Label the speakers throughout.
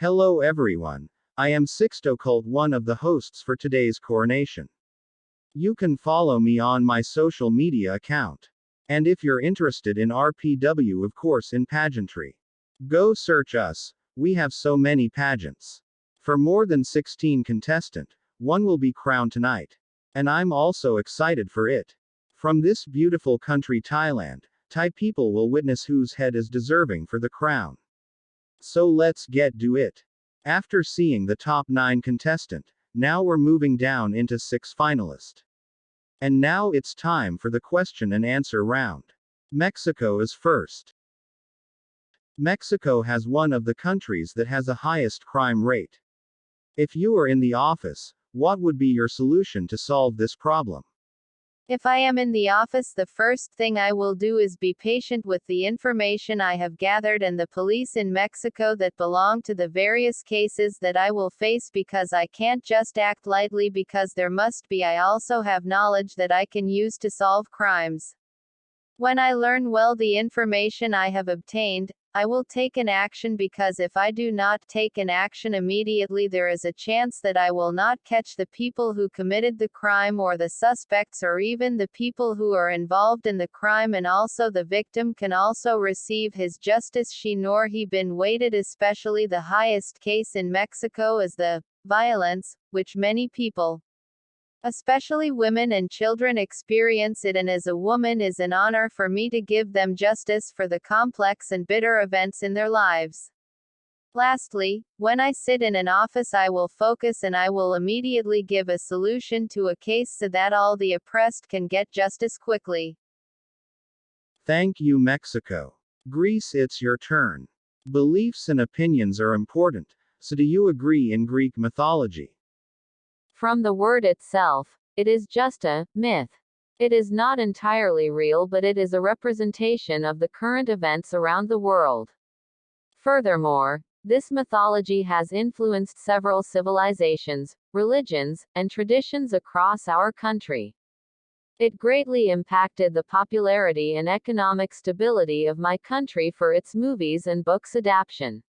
Speaker 1: Hello everyone. I am Sixto Cult, one of the hosts for today's coronation. You can follow me on my social media account. And if you're interested in RPW, of course, in pageantry, go search us. We have so many pageants. For more than 16 contestant, one will be crowned tonight. And I'm also excited for it. From this beautiful country Thailand, Thai people will witness whose head is deserving for the crown. So let's get to it. After seeing the top 9 contestant, now we're moving down into 6 finalists. And now it's time for the question and answer round. Mexico is first. Mexico has one of the countries that has the highest crime rate. If you are in the office, what would be your solution to solve this problem?
Speaker 2: If I am in the office, the first thing I will do is be patient with the information I have gathered and the police in Mexico that belong to the various cases that I will face, because I can't just act lightly, because there must be I also have knowledge that I can use to solve crimes. When I learn well the information I have obtained, I will take an action, because if I do not take an action immediately, there is a chance that I will not catch the people who committed the crime, or the suspects, or even the people who are involved in the crime, and also the victim can also receive his justice, she nor he been waited. Especially the highest case in Mexico is the violence, which many people, especially women and children, experience it, and as a woman is an honor for me to give them justice for the complex and bitter events in their lives. Lastly, when I sit in an office, I will focus and I will immediately give a solution to a case so that all the oppressed can get justice quickly.
Speaker 1: Thank you, Mexico. Greece, it's your turn. Beliefs and opinions are important, so do you agree in Greek mythology?
Speaker 3: From the word itself, it is just a myth. It is not entirely real, but it is a representation of the current events around the world. Furthermore, this mythology has influenced several civilizations, religions, and traditions across our country. It greatly impacted the popularity and economic stability of my country for its movies and books adaptation.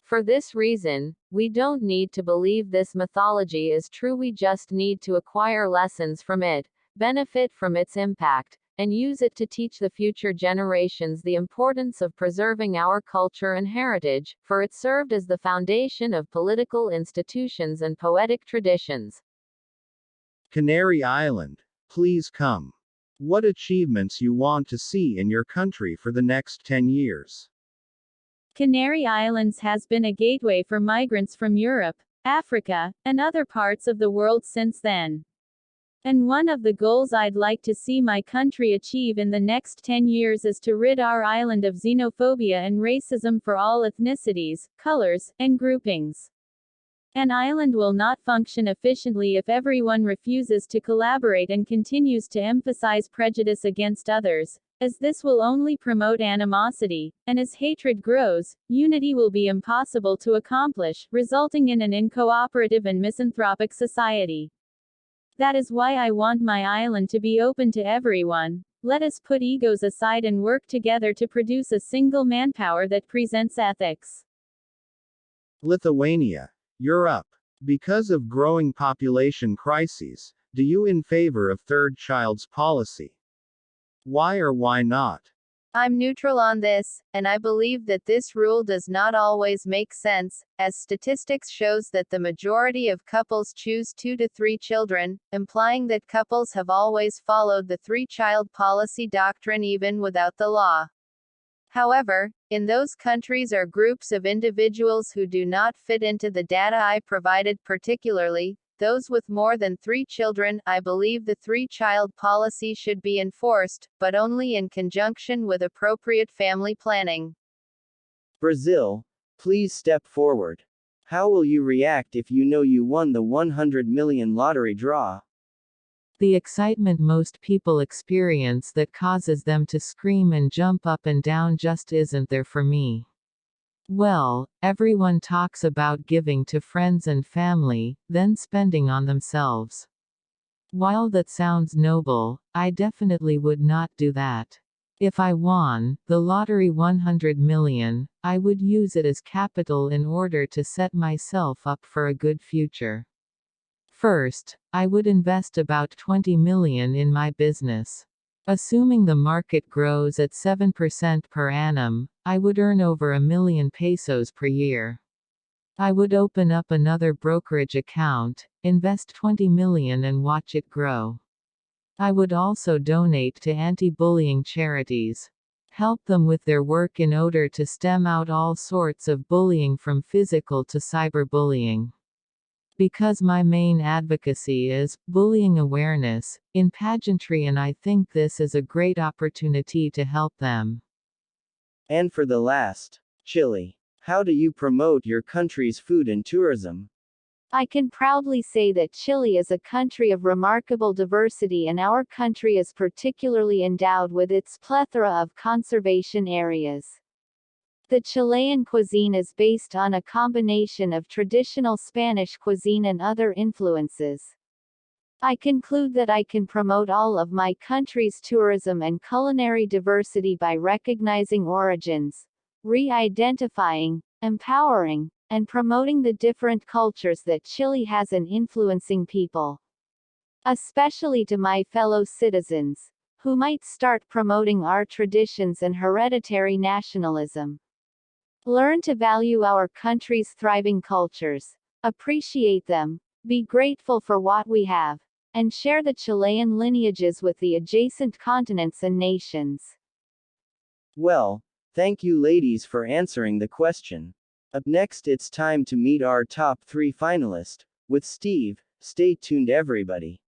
Speaker 3: For this reason, we don't need to believe this mythology is true, we just need to acquire lessons from it, benefit from its impact, and use it to teach the future generations the importance of preserving our culture and heritage, for it served as the foundation of political institutions and poetic traditions.
Speaker 1: Canary Island, please come. What achievements you want to see in your country for the next 10 years?
Speaker 4: Canary Islands has been a gateway for migrants from Europe, Africa, and other parts of the world since then. And one of the goals I'd like to see my country achieve in the next 10 years is to rid our island of xenophobia and racism for all ethnicities, colors, and groupings. An island will not function efficiently if everyone refuses to collaborate and continues to emphasize prejudice against others, as this will only promote animosity, and as hatred grows, unity will be impossible to accomplish, resulting in an uncooperative and misanthropic society. That is why I want my island to be open to everyone. Let us put egos aside and work together to produce a single manpower that presents ethics.
Speaker 1: Lithuania, you're up. Because of growing population crises, do you in favor of third child's policy? Why or why not?
Speaker 2: I'm neutral on this, and I believe that this rule does not always make sense, as statistics shows that the majority of couples choose 2 to 3 children, implying that couples have always followed the 3-child policy doctrine even without the law. However, in those countries or groups of individuals who do not fit into the data I provided, particularly those with more than 3 children, I believe the 3-child policy should be enforced, but only in conjunction with appropriate family planning.
Speaker 5: Brazil, please step forward. How will you react if you know you won the 100 million lottery draw?
Speaker 6: The excitement most people experience that causes them to scream and jump up and down just isn't there for me. Well, everyone talks about giving to friends and family, then spending on themselves. While that sounds noble, I definitely would not do that. If I won the lottery 100 million, I would use it as capital in order to set myself up for a good future. First, I would invest about 20 million in my business. Assuming the market grows at 7% per annum, I would earn over a million pesos per year. I would open up another brokerage account, invest 20 million and watch it grow. I would also donate to anti-bullying charities. Help them with their work in order to stem out all sorts of bullying from physical to cyberbullying. Because my main advocacy is bullying awareness in pageantry, and I think this is a great opportunity to help them.
Speaker 5: And for the last, Chile. How do you promote your country's food and tourism?
Speaker 2: I can proudly say that Chile is a country of remarkable diversity, and our country is particularly endowed with its plethora of conservation areas. The Chilean cuisine is based on a combination of traditional Spanish cuisine and other influences. I conclude that I can promote all of my country's tourism and culinary diversity by recognizing origins, re-identifying, empowering, and promoting the different cultures that Chile has and influencing people. Especially to my fellow citizens, who might start promoting our traditions and hereditary nationalism. Learn to value our country's thriving cultures, appreciate them, be grateful for what we have, and share the Chilean lineages with the adjacent continents and nations.
Speaker 5: Well, thank you ladies for answering the question. Up next, it's time to meet our top 3 finalists. With Steve, stay tuned everybody.